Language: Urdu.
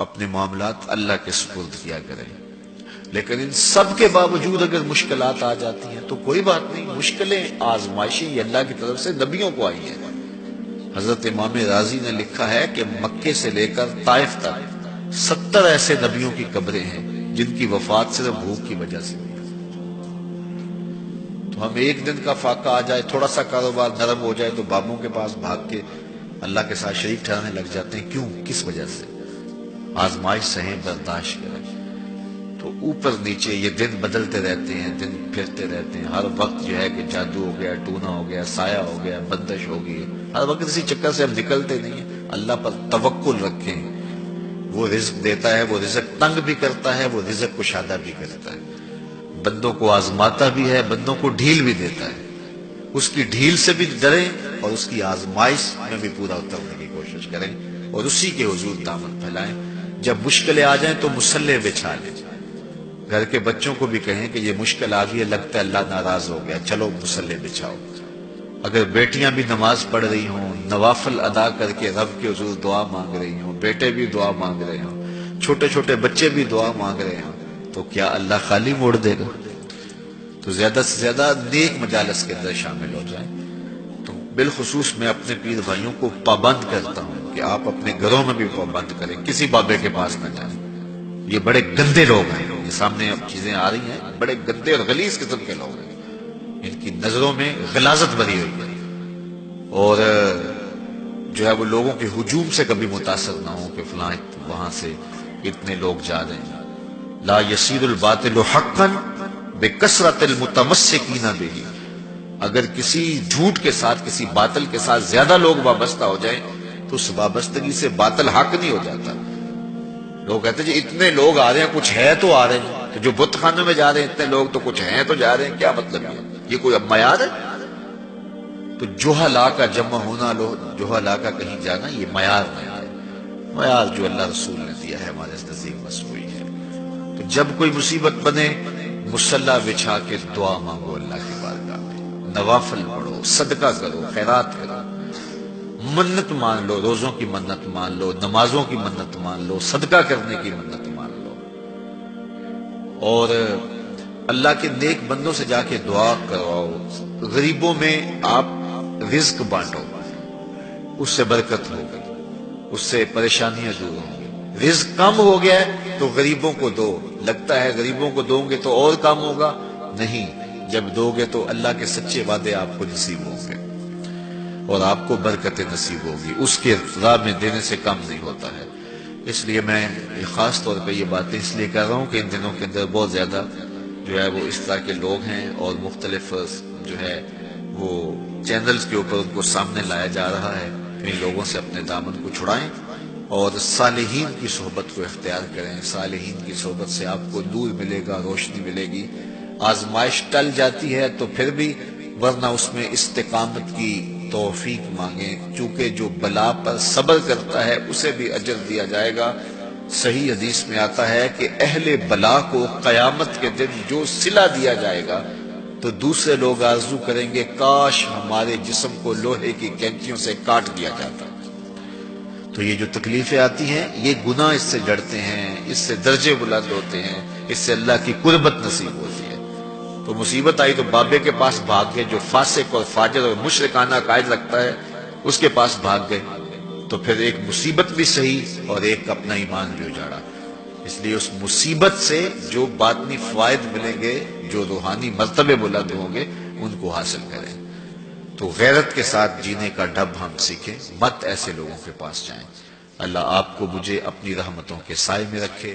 اپنے معاملات اللہ کے سپرد کیا کریں۔ لیکن ان سب کے باوجود اگر مشکلات آ جاتی ہیں تو کوئی بات نہیں، مشکلیں آزمائشیں یہ اللہ کی طرف سے نبیوں کو آئی ہیں۔ حضرت امام رازی نے لکھا ہے کہ مکے سے لے کر طائف تک 70 ایسے نبیوں کی قبریں ہیں جن کی وفات صرف بھوک کی وجہ سے ہوئی۔ تو ہم ایک دن کا فاقہ آ جائے، تھوڑا سا کاروبار نرم ہو جائے تو بابوں کے پاس بھاگ کے اللہ کے ساتھ شریک ٹھہرنے لگ جاتے ہیں۔ کیوں؟ کس وجہ سے؟ آزمائش سہیں، برداشت کریں۔ تو اوپر نیچے یہ دن بدلتے رہتے ہیں، دن پھرتے رہتے ہیں، ہر وقت جو ہے کہ جادو ہو گیا، ٹونا ہو گیا، سایہ ہو گیا، بندش ہو گئی، ہر وقت اسی چکر سے ہم نکلتے نہیں ہیں۔ اللہ پر توکل رکھیں، وہ رزق دیتا ہے، وہ رزق تنگ بھی کرتا ہے، وہ رزق کشادہ بھی کرتا ہے، بندوں کو آزماتا بھی ہے، بندوں کو ڈھیل بھی دیتا ہے۔ اس کی ڈھیل سے بھی ڈریں اور اس کی آزمائش میں بھی پورا اترنے کی کوشش کریں اور اسی کے حضور دامن پھیلائیں۔ جب مشکلیں آ جائیں تو مصلح بچھا لیں، گھر کے بچوں کو بھی کہیں کہ یہ مشکل آ گئی ہے، لگتا ہے اللہ ناراض ہو گیا، چلو مصلح بچھاؤ۔ اگر بیٹیاں بھی نماز پڑھ رہی ہوں، نوافل ادا کر کے رب کے حضور دعا مانگ رہی ہوں، بیٹے بھی دعا مانگ رہے ہوں، چھوٹے چھوٹے بچے بھی دعا مانگ رہے ہوں، تو کیا اللہ خالی موڑ دے گا؟ تو زیادہ سے زیادہ نیک مجالس کے اندر شامل ہو جائیں۔ تو بالخصوص میں اپنے پیر بھائیوں کو پابند کرتا ہوں کہ آپ اپنے گھروں میں بھی پابند کریں، کسی بابے کے پاس نہ جائیں۔ یہ بڑے گندے لوگ ہیں، یہ سامنے اب چیزیں آ رہی ہیں، بڑے گندے اور غلیظ قسم کے لوگ ہیں، ان کی نظروں میں غلاظت بھری ہوئی ہے، اور جو ہے وہ لوگوں کے ہجوم سے کبھی متاثر نہ ہو کہ فلاں وہاں سے اتنے لوگ جا رہے ہیں۔ لا یصیر الباطل حقا بکثرت المتمسکین بہ، اگر کسی جھوٹ کے ساتھ، کسی باطل کے ساتھ زیادہ لوگ وابستہ ہو جائیں تو اس وابستگی سے باطل حق نہیں ہو جاتا۔ لوگ کہتے ہیں جی اتنے لوگ آ رہے ہیں، کچھ ہے تو آ رہے ہیں، تو جو بت خانے میں جا رہے ہیں اتنے لوگ تو کچھ ہیں تو جا رہے ہیں، کیا مطلب یہ کوئی اب معیار ہے؟ تو جہلا کا جمع ہونا، جہلا کا کہیں جانا، یہ معیار نہیں ہے۔ معیار جو اللہ رسول نے دیا ہے ہمارے نزدیک بس وہی ہے۔ تو جب کوئی مصیبت بنے، مصلی بچھا کے دعا مانگو اللہ کی بارگاہ میں، نوافل پڑھو، صدقہ کرو، خیرات کرو، منت مان لو، روزوں کی منت مان لو، نمازوں کی منت مان لو، صدقہ کرنے کی منت مان لو، اور اللہ کے نیک بندوں سے جا کے دعا کرواؤ۔ غریبوں میں آپ رزق بانٹو، اس سے برکت ہوگی، اس سے پریشانیاں دور ہوں گی۔ رزق کم ہو گیا ہے تو غریبوں کو دو، لگتا ہے غریبوں کو دو گے تو اور کم ہوگا، نہیں، جب دو گے تو اللہ کے سچے وعدے آپ کو نصیب ہوں گے اور آپ کو برکت نصیب ہوگی، اس کے راہ میں دینے سے کم نہیں ہوتا ہے۔ اس لیے میں خاص طور پہ یہ باتیں اس لیے کر رہا ہوں کہ ان دنوں کے اندر بہت زیادہ جو ہے وہ اس طرح کے لوگ ہیں اور مختلف جو ہے وہ چینلز کے اوپر ان کو سامنے لایا جا رہا ہے۔ ان لوگوں سے اپنے دامن کو چھڑائیں اور صالحین کی صحبت کو اختیار کریں۔ صالحین کی صحبت سے آپ کو نور ملے گا، روشنی ملے گی۔ آزمائش ٹل جاتی ہے تو پھر بھی، ورنہ اس میں استقامت کی توفیق مانگیں، چونکہ جو بلا پر صبر کرتا ہے اسے بھی اجر دیا جائے گا۔ صحیح حدیث میں آتا ہے کہ اہل بلا کو قیامت کے دن جو صلہ دیا جائے گا تو دوسرے لوگ آرزو کریں گے کاش ہمارے جسم کو لوہے کی کینچیوں سے کاٹ دیا جاتا۔ تو یہ جو تکلیفیں آتی ہیں یہ گناہ اس سے جڑتے ہیں، اس سے درجے بلند ہوتے ہیں، اس سے اللہ کی قربت نصیب ہوتی ہے۔ تو مصیبت آئی تو بابے کے پاس بھاگ گئے، جو فاسق اور فاجر اور مشرکانہ عقائد رکھتا ہے اس کے پاس بھاگ گئے، تو پھر ایک مصیبت بھی صحیح اور ایک اپنا ایمان بھی اجاڑا۔ اس لیے اس مصیبت سے جو باطنی فوائد ملیں گے، جو روحانی مرتبے بلند ہوں گے، ان کو حاصل کریں۔ تو غیرت کے ساتھ جینے کا ڈھب ہم سیکھیں، مت ایسے لوگوں کے پاس جائیں۔ اللہ آپ کو مجھے اپنی رحمتوں کے سائے میں رکھے۔